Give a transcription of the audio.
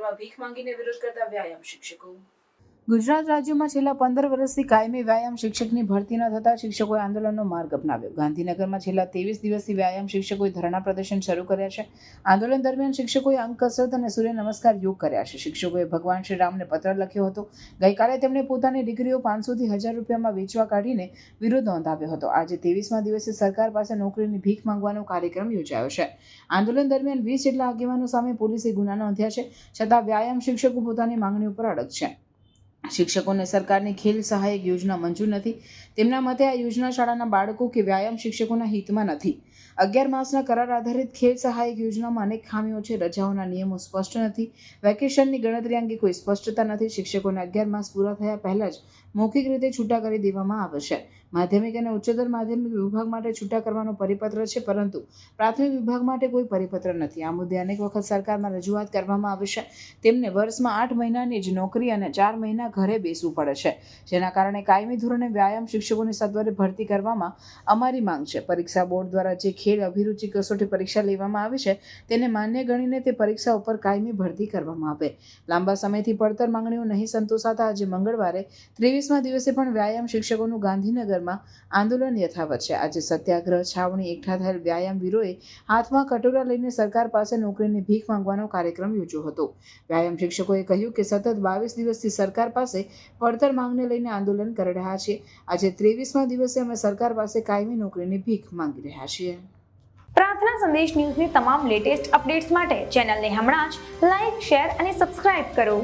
શાળામાં ભીખ માંગીને વિરોધ કરતા વ્યાયામ શિક્ષકો। ગુજરાત રાજ્યમાં છેલ્લા 15 વર્ષથી કાયમી વ્યાયામ શિક્ષકની ભરતી ન થતા શિક્ષકોએ આંદોલનનો માર્ગ અપનાવ્યો। ગાંધીનગરમાં છેલ્લા 23 દિવસથી વ્યાયામ શિક્ષકોએ ધરણા પ્રદર્શન શરૂ કર્યા છે। આંદોલન દરમિયાન શિક્ષકોએ અંક કસરત અને સૂર્ય નમસ્કાર યોગ કર્યા છે। શિક્ષકોએ ભગવાન શ્રી રામને પત્ર લખ્યો હતો। ગઈકાલે તેમણે પોતાની ડિગ્રીઓ 500 થી 1000 રૂપિયામાં વેચવા કાઢીને વિરોધ નોંધાવ્યો હતો। આજે 23મા દિવસે સરકાર પાસે નોકરીની ભીખ માંગવાનો કાર્યક્રમ યોજાયો છે। આંદોલન દરમિયાન 20 જેટલા આગેવાનો સામે પોલીસે ગુના નોંધ્યા છે, છતાં વ્યાયામ શિક્ષકો પોતાની માંગણીઓ પર અડગ છે। શિક્ષકોને સરકારની ખેલ સહાયક યોજના મંજૂર નથી। તેમના મતે આ યોજના શાળાના બાળકો કે વ્યાયામ શિક્ષકોના હિતમાં નથી। 11 માસના કરાર આધારિત ખેલ સહાયક યોજનામાં અનેક ખામીઓ છે। રજાઓના નિયમો સ્પષ્ટ નથી। વેકેશનની ગણતરી અંગે કોઈ સ્પષ્ટતા નથી। શિક્ષકોને 11 માસ પૂરા થયા પહેલા જ મૌખિક રીતે છૂટા કરી દેવામાં આવે છે। માધ્યમિક અને ઉચ્ચતર માધ્યમિક વિભાગ માટે છૂટા કરવાનો પરિપત્ર છે, પરંતુ પ્રાથમિક વિભાગ માટે કોઈ પરિપત્ર નથી। આ મુદ્દે અનેક વખત સરકારમાં રજૂઆત કરવામાં આવી છે। તેમને વર્ષમાં 8 મહિનાની જ નોકરી અને 4 મહિના ઘરે બેસવું પડે છે, જેના કારણે કાયમી ધોરણે વ્યાયામ શિક્ષકોની સત્વરે ભરતી કરવામાં અમારી માંગ છે। પરીક્ષા બોર્ડ દ્વારા જે ખેલ અભિરુચિ કસોટી પરીક્ષા લેવામાં આવી છે, તેને માન્ય ગણીને તે પરીક્ષા ઉપર કાયમી ભરતી કરવામાં આવે। લાંબા સમયથી પડતર માંગણીઓ નહીં સંતોષાતા આજે મંગળવારે 23મા દિવસે પણ વ્યાયામ શિક્ષકોનું ગાંધીનગરમાં આંદોલન યથાવત છે। આજે સત્યાગ્રહ છાવણી એકઠા થયેલ વ્યાયામ વીરોએ હાથમાં કટોરા લઈને સરકાર પાસે નોકરીની ભીખ માંગવાનો કાર્યક્રમ યોજ્યો હતો। વ્યાયામ શિક્ષકોએ કહ્યું કે સતત 22 દિવસથી સરકાર પાસે પડતર માંગને લઈને આંદોલન કરી રહ્યા છીએ। આજે 23મા દિવસે અમે સરકાર પાસે કાયમી નોકરીની ભીખ માંગી રહ્યા છીએ। પ્રાર્થના સંદેશ ન્યૂઝની તમામ લેટેસ્ટ અપડેટ્સ માટે ચેનલને હમણાં જ લાઇક, શેર અને સબસ્ક્રાઇબ કરો।